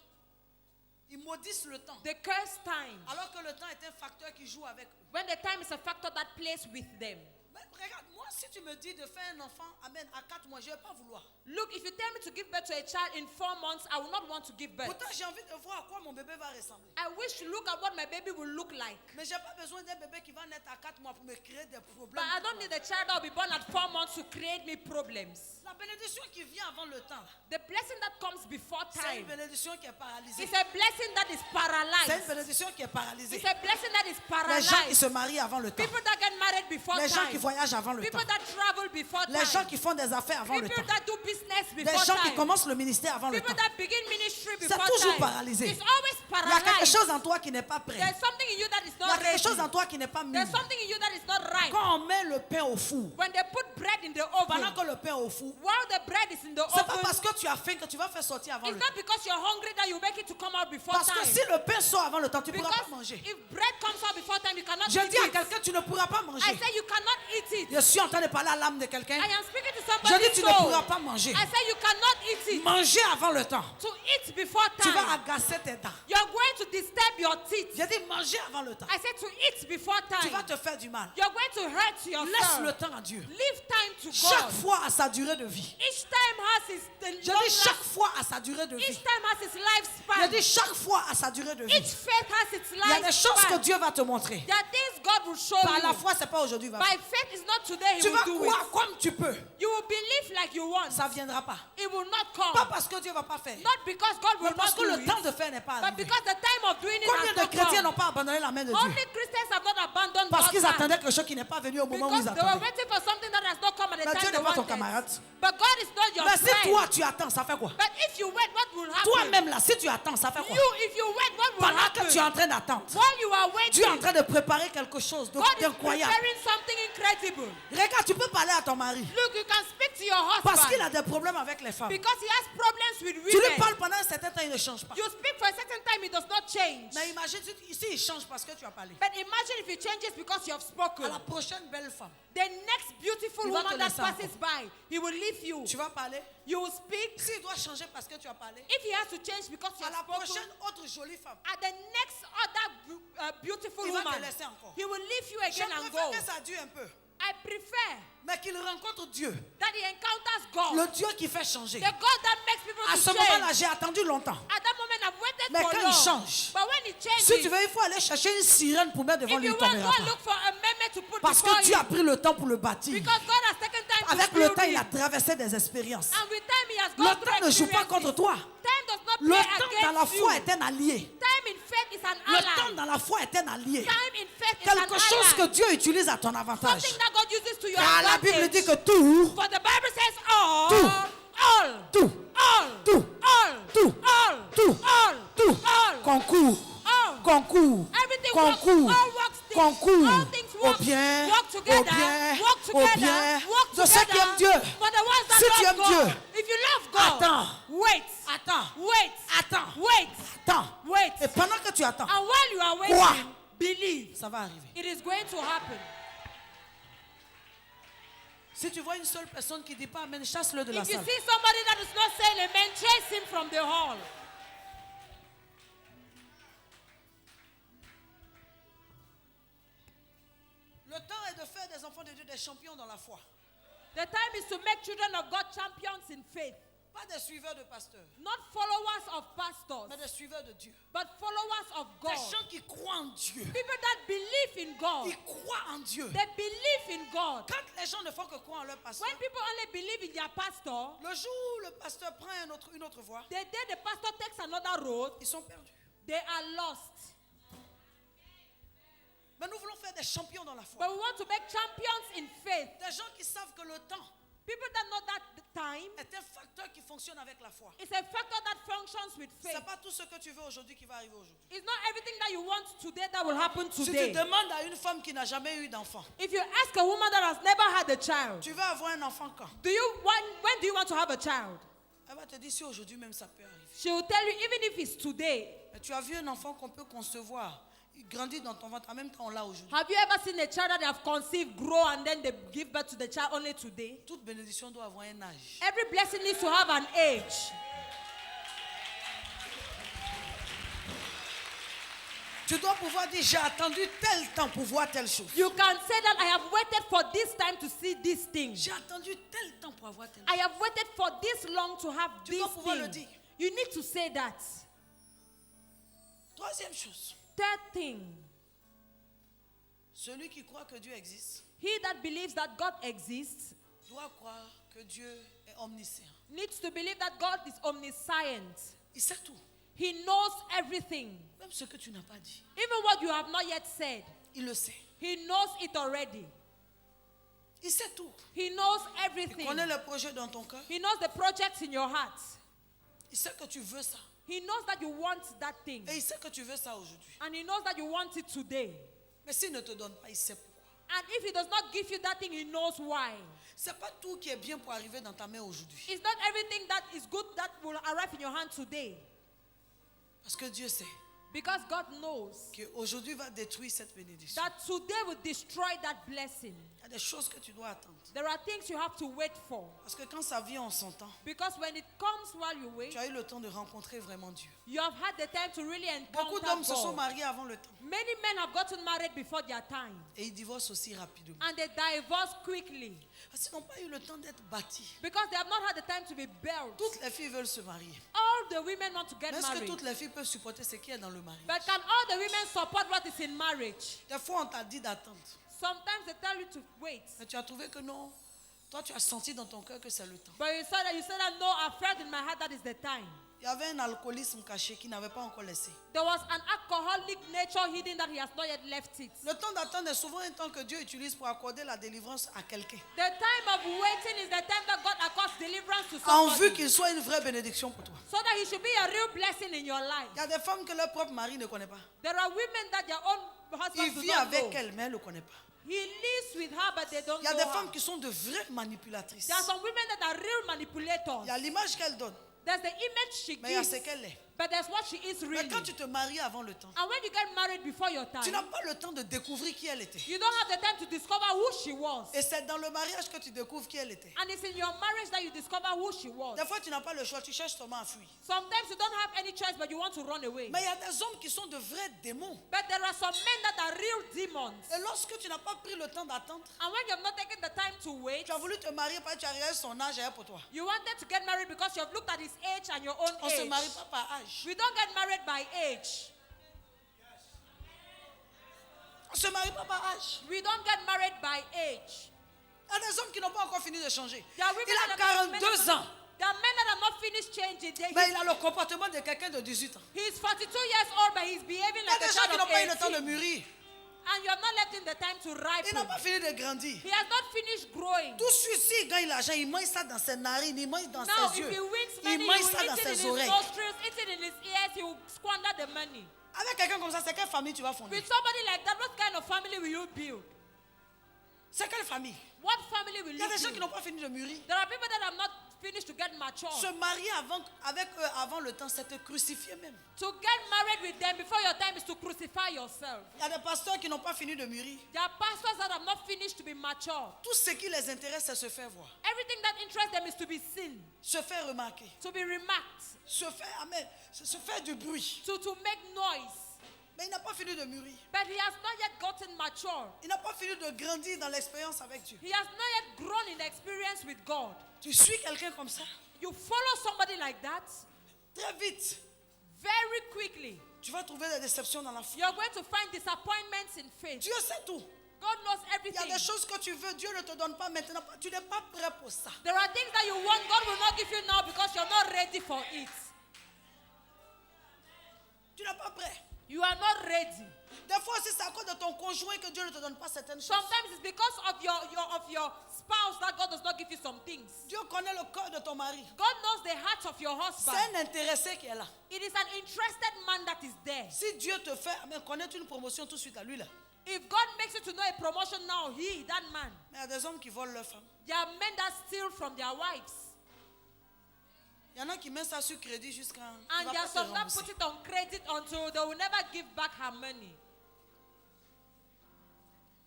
Ils maudissent le temps. They curse time Alors que le temps est un facteur qui joue avec eux. when the time is a factor that plays with them. Mais regarde, moi, si tu me dis de faire un enfant, amen, à 4 mois, je ne vais pas vouloir. Look, if you tell me to give birth to a child in 4 months, I will not want to give birth. Pourtant, j'ai envie de voir à quoi mon bébé va ressembler. I wish to look at what my baby will look like. Mais je n'ai pas besoin d'un bébé qui va naître à 4 mois pour me créer des But problèmes. I don't need a child that will be born at 4 months to create me problems. La bénédiction qui vient avant le temps, The blessing that comes before c'est une time bénédiction qui est paralysée. is a blessing that is C'est une paralyzed. bénédiction qui est paralysée. It's a blessing that is Les gens qui se paralyzed. marient avant le temps. People that get married before Les gens qui time. voyagent avant le temps. People that travel before Les gens time. qui font des affaires avant le People temps. that do business Des before gens qui time. commencent le ministère avant le People temps. that begin ministry C'est before toujours time. paralysé. It's always Il y a quelque paralyzed. chose en toi qui n'est pas prêt. There's something in you that is Il y a not quelque ready. chose en toi qui n'est pas mis. There's something in you that is not right. Quand on met le pain au four, When they put bread in the pendant oven, que le pain est au four, while the bread is in the c'est pas oven, parce que tu as faim que tu vas faire sortir avant it's le not temps. because you're hungry that you make it to come out before Parce que time. si le pain sort avant le temps, tu ne pourras Because pas manger. if bread comes out before time, you cannot Je eat dis à it. quelqu'un, tu ne pourras pas I manger. say you cannot eat it. Je suis en train de parler à l'âme de quelqu'un. I am speaking to Je somebody. dis, tu ne pourras pas manger. I say you cannot eat it. Manger avant le temps. To eat before Tu vas time, agacer tes dents. you're going to disturb your teeth. J'ai dit manger avant le temps. I said to eat before Tu vas time, te faire du mal. you're going to hurt Laisse le yourself. temps à Dieu. Leave time to Chaque God. fois a sa durée de vie. Each time has its the Je long dis chaque life. fois a sa durée de Each vie. time has its Je lifespan. dis chaque fois a sa durée de Each vie. faith has its Il y a des choses que lifespan. Dieu va te montrer. There are things God will show Par you. la foi, c'est pas aujourd'hui. Va By faire. faith is not today he Tu will vas do croire it. comme tu peux. You will believe like you want. Ça ne viendra pas. It will not Pas come. parce que Dieu ne va pas faire. Not because God Mais will parce not que do le temps it, de faire n'est pas but arrivé. because the time of doing it Combien has de not chrétiens come. n'ont pas abandonné la main de Dieu? Only Christians have not abandoned Parce God's qu'ils hand. attendaient quelque chose qui n'est pas venu au moment où Because ils they were attendaient. waiting for something that has not come at the Mais time Dieu they n'est pas ton wanted. camarade. But God is not your Mais si friend. toi tu attends, ça fait quoi? But if you wait, what will happen? Toi-même là, si tu attends, ça fait quoi? If you wait, what will Pendant que happen? tu es en train d'attendre, While you are Dieu est en waiting, train de préparer quelque chose God is d'incroyable. preparing something incredible. Regarde, tu peux parler à ton mari Look, you can speak to your parce qu'il husband a des problèmes avec les femmes. because he has problems with Tu lui women. parles pendant un certain temps, il ne change pas. You speak for a certain time, it does not change. Mais imagine si il change parce que tu as parlé. But imagine if it changes because you have spoken. À la prochaine belle femme, The next beautiful Il va woman te that laisser passes by, he will leave you. tu vas parler. You will speak. S'il doit changer parce que tu as parlé, If he has to change because you à have la spoken, prochaine autre jolie femme, at the next other beautiful il va te woman, laisser encore. he will leave you Je again and préfère go. que ça dure un peu, I prefer mais qu'il rencontre Dieu, that he encounters God, le Dieu qui fait changer. the God that makes people À to ce change. moment-là, j'ai attendu longtemps. At that moment, I've waited Mais for quand long. il change, But when he changes, Si tu veux, il faut aller chercher une sirène pour mettre devant if lui, you il want, ne go t'enverra and pas. look for a meme to put Parce before que Dieu a you. pris le temps pour le bâtir. Because God has taken time Avec to le build temps, il a it. traversé des expériences. And with time, he has Le gone through temps ne joue pas experiences. contre toi. Time does not Le play temps dans la against you. foi est un allié. Time in faith is an Le ally. temps dans la foi est un allié. Time in faith is an Quelque chose que ally. Dieu utilise à ton avantage. Something that God uses to your Car la advantage. Bible dit que tout, For the Bible says all, Tout. all, tout, all, tout, all, tout, all, tout, all, tout, all, concourt, all. concourt, Everything works, concourt, all works, concourt all things au bien, work au together, bien, work au together, bien work de ceux qui aiment Dieu. together. For the ones that Si tu love aimes God. Dieu, If you love God, attends, wait, attends, wait, attends, wait, attends. wait. Et pendant que tu attends, And while you are waiting, Crois. believe. ça va arriver. It is going to happen. Si tu vois une seule personne qui ne dit pas Amen, chasse-le de la If you salle. see somebody that is not saying amen, chase him from the hall. Le temps est de faire des enfants de Dieu des champions dans la foi. The time is to make children of God champions in faith. Pas des suiveurs de pasteurs, Not followers of pastors, mais des suiveurs de Dieu. but followers of Des God. gens qui croient en Dieu. People that believe in God. Ils croient en Dieu. They believe in God. Quand les gens ne font que croire en leur pasteur, When people only believe in their pastor, le jour où le pasteur prend une autre voie, the day the pastor takes another road, ils sont perdus. they are lost. Mais nous voulons faire des champions dans la foi. But we want to make champions in faith. Des gens qui savent que le temps People that know that the time est un facteur qui fonctionne avec la foi. is a factor that functions with Ce faith. n'est pas tout ce que tu veux aujourd'hui qui va arriver aujourd'hui. It's not everything that you want today that will happen Si tu today. demandes à une femme qui n'a jamais eu d'enfant, If you ask a woman that has never had a child, tu veux avoir un enfant quand? when do you want to have a child? Elle va te dire si aujourd'hui même ça peut arriver. She will tell you, even if it's today. Mais tu as vu un enfant qu'on peut concevoir, il grandit dans ton ventre, en même temps on l'a aujourd'hui. Have you ever seen a child that they have conceived, grow, and then they give birth to the child only today? Toute bénédiction doit avoir un âge. Every blessing needs to have an age. Tu dois pouvoir dire j'ai attendu tel temps pour voir telle chose. You can say that I have waited for this time to see this thing. J'ai attendu tel temps pour avoir tel I chose. have waited for this long to have Tu this dois pouvoir le thing. dire. You need to say that. Troisième chose, Third thing, celui qui croit que Dieu existe he that believes that God exists doit croire que Dieu est omniscient. needs to believe that God is omniscient. Il sait tout. He knows everything. Même ce que tu n'as pas dit, Even what you have not yet said, il le sait. he knows it already. Il sait tout. He knows Il everything. connaît le projet dans ton cœur. He knows the projects in your heart. Il sait que tu veux ça. He knows that you want that thing. Et il sait que tu veux ça aujourd'hui. And he knows that you want it today. Mais s'il ne te donne pas, il sait pourquoi. And if he does not give you that thing, he knows why. C'est pas tout qui est bien pour arriver dans ta main aujourd'hui. It's not everything that is good that will arrive in your hand today. Parce que Dieu sait Because God knows qu'aujourd'hui va détruire cette bénédiction. that today will destroy that blessing. Il y a des choses que tu dois attendre. There are things you have to wait for. Parce que quand ça vient en son temps, Because when it comes while you wait, tu as eu le temps de rencontrer vraiment Dieu. you have had the time to really Beaucoup encounter d'hommes se sont God. mariés avant le temps. Many men have gotten married before their time. Et ils divorcent aussi rapidement. And they divorce quickly. Parce qu'ils n'ont pas eu le temps d'être bâtis. Because they have not had the time to be built. Toutes les filles veulent se marier. All the women want to get Mais est-ce que married? toutes les filles peuvent supporter ce qui est dans le mariage? But can all the women support what is in marriage? Des fois, on t'a dit d'attendre. Sometimes they tell you to wait. Mais tu as trouvé que non. Toi, tu as senti dans ton cœur que c'est le temps. But you said that no, I felt in my heart that is the time. Il y avait un alcoolisme caché qui n'avait pas encore laissé. There was an alcoholic nature hidden that he has not yet left it. Le temps d'attendre est souvent un temps que Dieu utilise pour accorder la délivrance à quelqu'un. The time of waiting is the time that God accords deliverance to En somebody. vue qu'il soit une vraie bénédiction pour toi. So that he should be a real blessing in your life. Il y a des femmes que leur propre mari ne connaît pas. There are women that their own Il husbands do vit not avec know. elle, mais elle ne le connaît pas. He lives with her, but they don't Il y a know des her. femmes qui sont de vraies manipulatrices. There are some women that are real manipulators. Il y a l'image qu'elle donne, There's the image she mais il y a gives, ce qu'elle est. but there's what she is Mais really. quand tu te maries avant le temps, And when you get married before your tu time, n'as pas le temps de découvrir qui elle était. you don't have the time to discover who she was. Et c'est dans le mariage que tu découvres qui elle était. And it's in your marriage that you discover who she was. Des fois, tu n'as pas le choix, tu cherches seulement à fuir. Sometimes you don't have any choice, but you want to run away. Mais il y a des hommes qui sont de vrais démons. But there are some men that are real demons. Et lorsque tu n'as pas pris le temps d'attendre, And when you have not taken the time to wait, tu as voulu te marier parce que tu as regardé son âge et pour toi. you wanted to get married because you have looked at his age and your own On ne se age. marie pas par âge. We don't get married by age. On ne se marie pas par âge. We don't get married by age. Il y a des hommes qui n'ont pas encore fini de changer. There are women Il a that 42 ans, There are men that have not finished changing. mais il a le comportement de quelqu'un de 18 ans. He's 42 years old, but he's behaving Il y a like a des gens child qui n'ont of pas eu le temps de 18. mûrir. And you have not left him the time to Il n'a ripen. pas fini de grandir. He has not finished growing. Tout celui-ci, il gagne l'argent, il mange ça dans ses narines, il mange dans Now, ses if yeux, he wins il money, he mange will ça dans eat it in ses his oreilles. nostrils, eat it in his ears, he will squander the money. Avec quelqu'un comme ça, c'est quelle famille tu vas fonder? With somebody like that, what kind of family will you build? C'est quelle famille? What family will Il y a you des gens qui build? n'ont pas fini de mûrir. There are people that have not finished to get mature. Se marier avec eux avant le temps, c'est te crucifier même. To get married with them before your time is to crucify yourself. Il y a des pasteurs qui n'ont pas fini de mûrir. There are pastors that have not finished to be mature. Tout ce qui les intéresse, c'est se faire voir, Everything that interests them is to be seen, se faire remarquer, to be remarked, se faire, amen, se faire du bruit. to make noise. Mais il n'a pas fini de mûrir. But he has not yet gotten mature. Il n'a pas fini de grandir dans l'expérience avec Dieu. He has not yet grown in experience with God. Tu suis quelqu'un comme ça, You follow somebody like that, très vite, very quickly, tu vas trouver des déceptions dans la foi. you're going to find disappointments in faith. Dieu sait tout. God knows Il y a everything. des choses que tu veux, Dieu ne te donne pas maintenant. Tu n'es pas prêt pour ça. There are things that you want, God will not give you now because you're not ready for it. Tu n'es pas prêt. You are not ready. Des fois aussi, c'est à cause de ton conjoint que Dieu ne te donne pas certaines choses. Sometimes it's because of your spouse that God does not give you some things. Dieu connaît le cœur de ton mari. God knows the heart of your C'est husband. un intéressé qui est là. It is an interested man that is there. Si Dieu te fait connaître une promotion tout de suite à lui là. If God makes you to know a promotion now, that man. Mais il y a des hommes qui volent leurs femmes. There are men that steal from their wives. Il y en a qui mettent ça sur crédit jusqu'à. And there are some that put it on credit until they will never give back her money.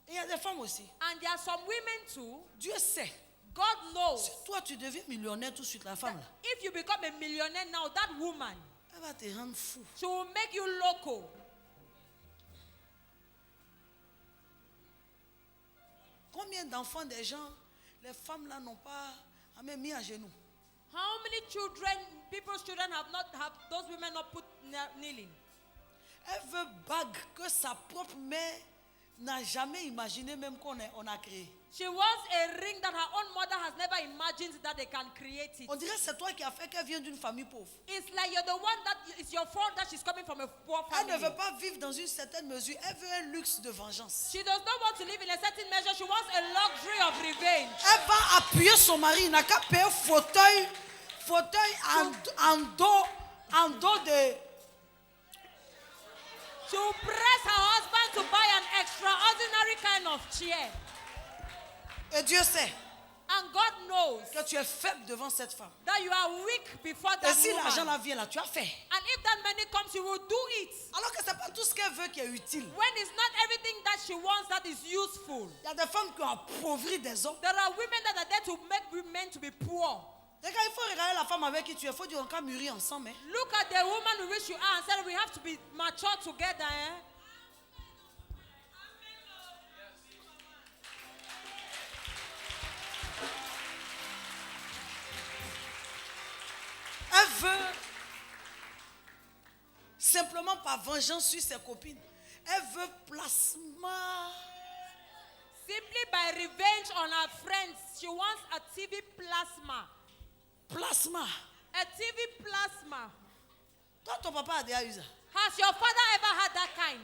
Et il y a des femmes aussi. And there are some women too. Dieu sait. God knows. Si toi tu deviens millionnaire tout de suite, la femme là, If you become a millionaire now, that woman, elle va te rendre fou. she will make you loco. Combien d'enfants des gens, les femmes là n'ont pas même mis à genoux. How many children, people's children have those women not put kneeling? Elle veut bague que sa propre mère n'a jamais imaginé même qu'on a créé. She wants a ring that her own mother has never imagined that they can create it. On dirait que c'est toi qui as fait qu'elle vient d'une famille pauvre. It's like you're the one that it's your fault that she's coming from a poor Elle ne family. veut pas vivre dans une certaine mesure. Elle veut un luxe de vengeance. She does not want to live in a certain measure. She wants a luxury of revenge. Elle va appuyer son mari. Il n'a qu'à payer fauteuil en dos de. She will press her husband to buy an extraordinary kind of chair. Et Dieu sait And God knows que tu es faible devant cette femme. that you are weak before Et that si l'argent woman. là vient là, tu as fait. And if that money comes, you will do it. Alors que ce n'est pas tout ce qu'elle veut qui est utile. When it's not everything that she wants that is useful. Il y a des femmes qui ont appauvri des hommes. There are women that are there to make women to be poor. Regarde, il faut regarder la femme avec qui tu es. Il faut dire qu'on va mûrir ensemble. Hein. Look at the woman with which you are and say we have to be mature together. Eh? par vengeance sur ses copines. Elle veut plasma. Simply by revenge on her friends, she wants a TV plasma. Plasma. A TV plasma. Toi, ton papa a déjà eu ça. Has your father ever had that kind?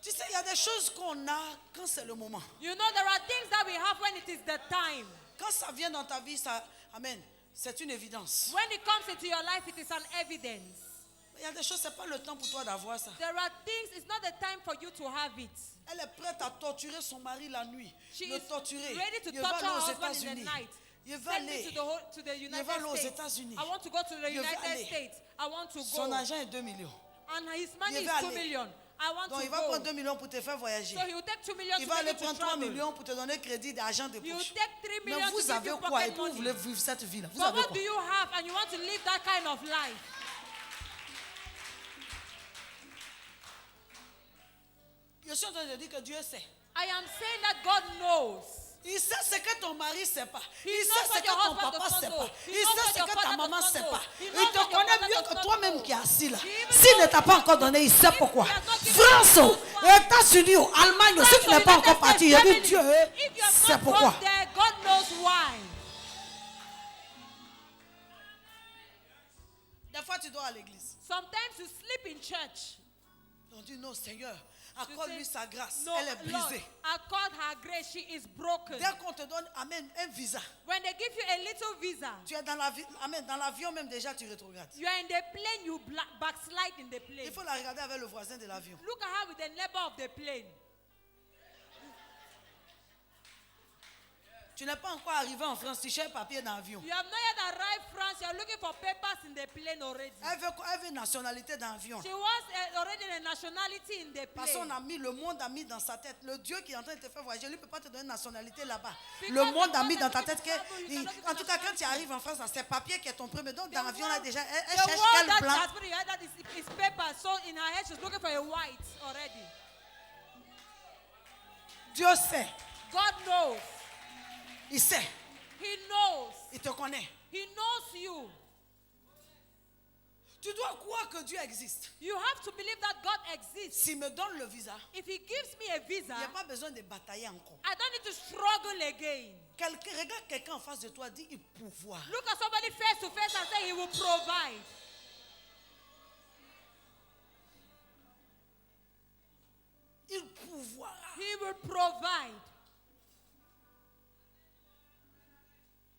Tu sais, il y a des choses qu'on a quand c'est le moment. You know, there are things that we have when it is the time. Quand ça vient dans ta vie, ça, amen, c'est une évidence. When it comes into your life, it is an evidence. Il y a des choses, c'est pas le temps pour toi d'avoir ça. There are things, it's not the time for you to have it. Elle est prête à torturer son mari la nuit. She Le is torturer. ready to Il va torture aller her aux husband in the États-Unis. night. Il va Send me aller. to the United va aller aux States. États-Unis. I want to go to the Il va United aller. States. I want to Son go. argent est 2 millions. And his money Il is va 2 aller. million. I want Donc to il va go. prendre 2 millions pour te faire voyager. So he will take 2 million Il to va take aller you to prendre 3 travel. millions pour te donner crédit d'argent de He will poche. take 3 Mais million to vous give avez you quoi et pocket puis vous voulez money. vivre cette vie-là? Vous But avez what quoi? do you have and you want to live that kind of life? Je suis en train de dire que Dieu sait. I am saying that God knows. Il sait ce que ton mari ne sait pas. He Il knows sait ce what que your ton husband papa does ne not sait know. pas. He Il knows sait what ce your que ta father maman ne does sait not pas. know. He Il knows te what your connaît father mieux does que not toi-même know. qui es assis là. He even S'il ne knows t'a pas what encore he donné, il knows. sait If pourquoi. he has not given France, you aux those États-Unis, aux Allemagne, si tu n'es pas encore parti, il dit Dieu, If you have c'est not pourquoi. gone there, God knows why. Des fois, tu dors à l'église. Sometimes you sleep in church. On dit non, Seigneur, You accorde-lui say, sa grâce. No, Elle est Lord, brisée. accord her grace. She is broken. Dès qu'on te donne, amen, un visa, When they give you a little visa, tu es dans amen, dans l'avion même déjà, tu rétrogrades. you are in the plane, you backslide in the plane. Il faut la regarder avec le voisin de l'avion. Look at her with the neighbor of the plane. Tu n'es pas encore arrivé en France, tu cherches papier dans l'avion. You have not yet arrived France. You are looking for papers in the plane already. Elle veut une nationalité dans l'avion. She wants already a nationality in the Parce qu'on plane. a mis, le monde a mis dans sa tête. Le Dieu qui est en train de te faire voyager, lui ne peut pas te donner une nationalité là-bas. Because Le monde the a mis God dans ta that tête gives you travel, you cannot give en tout cas, quand tu nationality. arrives en France, c'est papier qui est ton premier. Donc, dans The l'avion, là, world- déjà, elle the cherche world quel that blanc. has put in her head that is paper. So in her head, she's looking for a white already. Dieu sait. God knows. Il sait. He knows. Il te connaît. He knows you. Tu dois croire que Dieu existe. You have to believe that God exists. S'il me donne le visa, If He gives me a visa, il n'y a pas besoin de batailler encore. I don't need to struggle again. Regarde quelqu'un en face de toi, dis il pouvoir. Look at somebody face to face and say He will provide. Il pouvoir. He will provide.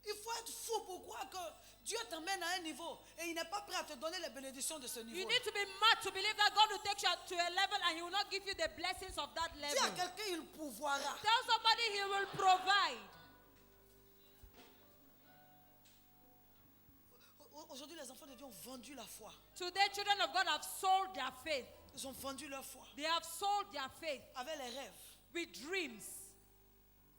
Il faut être fou pour croire que Dieu t'emmène à un niveau et il n'est pas prêt à te donner les bénédictions de ce You niveau. need to be mad to believe that God will take you to a level and He will not give you the blessings of that Dis à level. quelqu'un il pouvoira. Tell somebody He will provide. Aujourd'hui, les enfants de Dieu ont vendu la foi. Today, children of God have sold their faith. Ils ont vendu leur foi They have sold their faith avec les rêves. with dreams.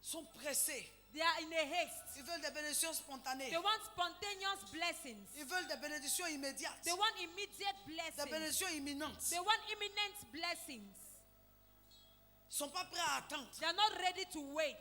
Ils sont pressés. They are in a haste. Ils veulent des bénédictions spontanées. They want spontaneous blessings. Ils veulent des bénédictions immédiates. They want immediate Des blessings. bénédictions imminentes. They want imminent blessings. Ils ne sont pas prêts à attendre. They are not ready to wait.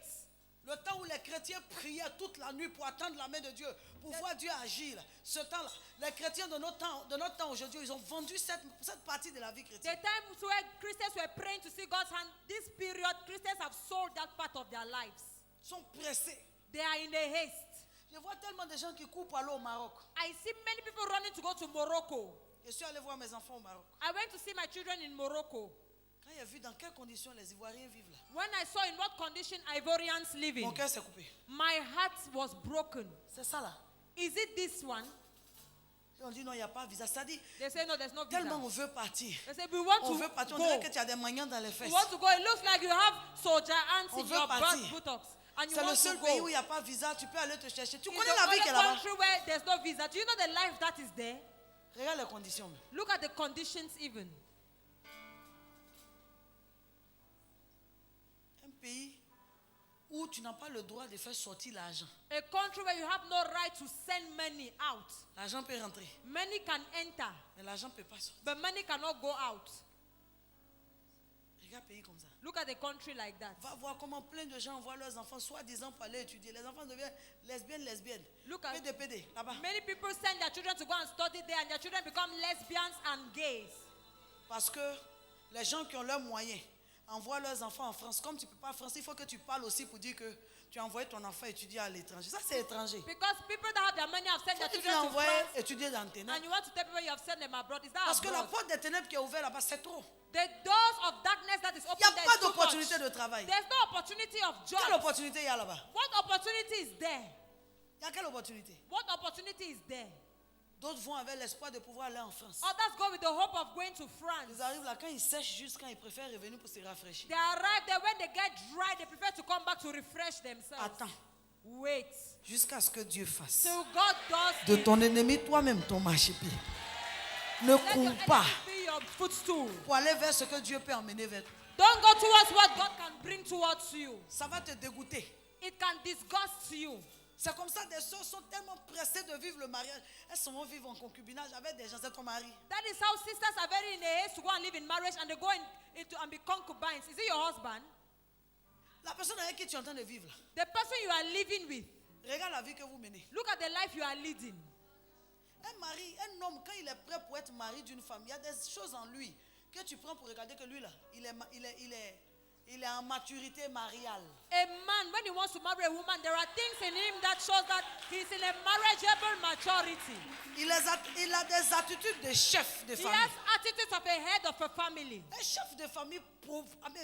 Le temps où les chrétiens priaient toute la nuit pour attendre la main de Dieu, pour voir Dieu agir, ce temps-là, les chrétiens de notre temps aujourd'hui, ils ont vendu cette partie de la vie The chrétienne. time where Christians were praying to see God's hand, this period, Christians have sold that part of their lives. Ils sont pressés. They are in a haste. Je vois tellement de gens qui courent pour aller au Maroc. I see many people running to go to Morocco. Je suis allé voir mes enfants au Maroc. I went to see my children in Morocco. Quand j'ai vu dans quelles conditions les Ivoiriens vivent là, When I saw in what condition Ivorians live mon in, cœur s'est coupé. my heart was broken. C'est ça là. Is it this one? Et on dit non, il n'y a pas de visa. Ça dit, They say no, there's no tellement on visa. veut partir. They say we want On to veut partir. On dirait go. que tu as des maniants dans les fesses. We want to go. It looks like you have soldier ants On in veut your partir. buttocks, and you C'est le want to seul pays où go. il n'y a pas de visa. Tu peux aller te chercher. Tu It's connais the la vie only qui est là-bas. country where there's no visa. Do you know the life that is there? Regarde les conditions. Look at the conditions even. Un pays où tu n'as pas le droit de faire sortir l'argent. A country where you have no right to send money out. L'argent peut rentrer, Money can enter, mais l'argent ne peut pas sortir. but money cannot go out. Regarde pays comme ça. Look at the country like that. Va voir comment plein de gens envoient leurs enfants soi-disant pour aller étudier. Les enfants deviennent lesbiennes. Look at PD, là-bas. many people send their children to go and study there, and their children become lesbians and gays. Parce que les gens qui ont leurs moyens envoient leurs enfants en France. Comme tu ne peux pas en France, il faut que tu parles aussi pour dire que tu as envoyé ton enfant étudier à l'étranger. Ça, c'est étranger. Because people that have their money have sent their Tu children l'as to envoyé France, étudier dans tes and ténèbres. you want to tell people you have sent them abroad. Is that Parce que la abroad? porte des ténèbres qui est ouverte là-bas, c'est trop. The doors of darkness that is Il n'y open a there pas is too d'opportunité much. de travail. There's no opportunity of Quelle job. opportunité il y a là-bas? What opportunity is there? Il y a quelle opportunité? What opportunity is there? D'autres vont avec l'espoir de pouvoir aller en France. Others go with the hope of going to France. Ils arrivent là, quand ils sèchent, juste quand ils préfèrent revenir pour se rafraîchir. They arrive there when they get dry, they prefer to come back to refresh themselves. Attends, Wait jusqu'à ce que Dieu fasse. till God does De it. ton ennemi, toi-même, ton marchepied. Ne Let your cours enemy pas be your footstool. pour aller vers ce que Dieu peut emmener vers toi. Don't go towards what God can bring towards you. Ça va te dégoûter. It can disgust you. C'est comme ça, des sœurs sont tellement pressées de vivre le mariage. Elles s'en vont vivre en concubinage avec des gens, c'est ton mari. That is how sisters are very in a haste to go and live in marriage, and they go into and be concubines. Is it your husband? La personne avec qui tu es en train de vivre, là, The person you are living with. regarde la vie que vous menez. Look at the life you are leading. Un mari, un homme, quand il est prêt pour être mari d'une femme, il y a des choses en lui que tu prends pour regarder que lui là, il est en maturité mariale. A man, when he wants to marry a woman, there are things in him that shows that he's in a marriageable maturity. Il a des attitudes de chef de He famille. has attitudes of a head of a family. Un chef de famille,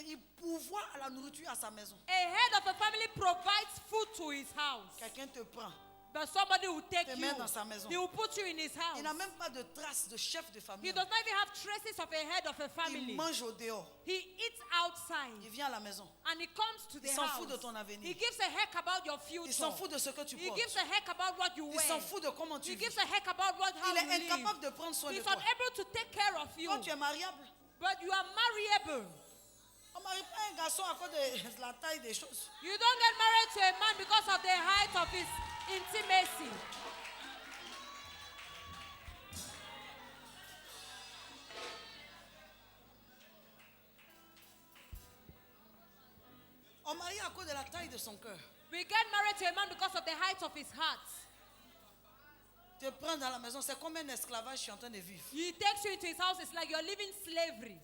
il pourvoit à la nourriture à sa maison. A head of a family provides food to his house. Quelqu'un te prend. But somebody will take Te you. met dans sa maison. He will put you in his house. Il n'a même pas de traces de chef de He famille. does not even have traces of a head of a Il family. mange au dehors. He eats outside. Il vient à la maison. And he comes to the Il s'en house. fout de ton avenir. He gives a heck about your future. Il s'en fout de ce que tu He portes. gives a heck about what you Il wear. s'en fout de comment tu He vis. gives a heck about how Il you est live. incapable de prendre soin de He's toi. unable to take care of you. Toi, tu es mariable. But you are marriable. On ne marie pas un garçon à cause de la taille des choses. You don't get married to a man because of the height of his intimacy. On marie à cause de la taille de son cœur. We get married to a man because of the height of his heart. Te prends dans la maison, c'est comme un esclavage que je suis en train de vivre. He takes you into his house. It's like you're living slavery.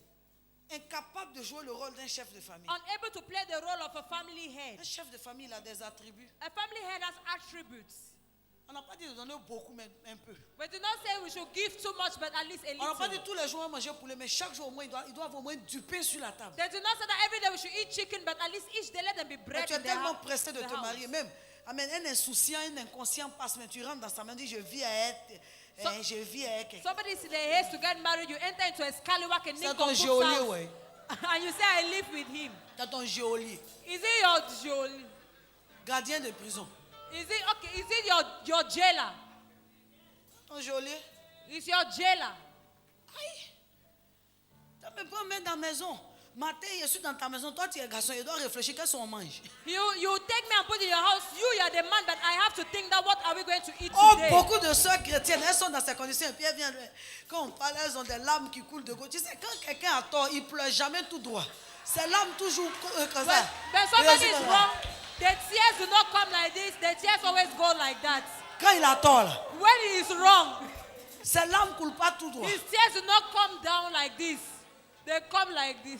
Incapable de jouer le rôle d'un chef de famille. Unable to play the role of a family head. Un chef de famille, il a des attributs. A family head has attributes. On n'a pas dit de donner beaucoup, mais un peu. We do not say we should give too much, but at least a On n'a pas dit little. tous les jours on va manger poulet, mais chaque jour au moins, il doit avoir au moins du pain sur la table. They do not say that every day we should eat chicken, but at least each day let them be Mais bread tu es in the tellement house. pressé de te marier, même. Amen. Un insouciant, un inconscient passe, mais tu rentres dans sa maison, dit je vis à être, je vis à être. Somebody is in a haste to get married. You enter into a scallywag and C'est ton geôlier, ouais. and you say, I live with him. C'est ton geôlier. Is it your jolly? Gardien de prison. Is it okay? Is it your jailer? Ton geôlier. Is your jailer? Aïe. Tu ne peux pas mettre dans la maison. Matin, je suis dans ta maison. Toi, tu es garçon. Je dois réfléchir. Qu'est-ce qu'on mange? You take me and put in your house. You are the man, but I have to think that what are we going to eat Oh, today? beaucoup de sœurs chrétiennes, elles sont dans ces conditions. Et puis elles viennent, quand on parle, elles ont des larmes qui coulent de gauche. Tu sais, quand quelqu'un a tort, il pleure jamais tout droit. Ces larmes toujours comme ça. When somebody is wrong, the tears do not come like this. The tears always go like that. Quand il a tort, là, When he is wrong, ces larmes ne coulent pas tout droit. his tears do not come down like this. They come like this.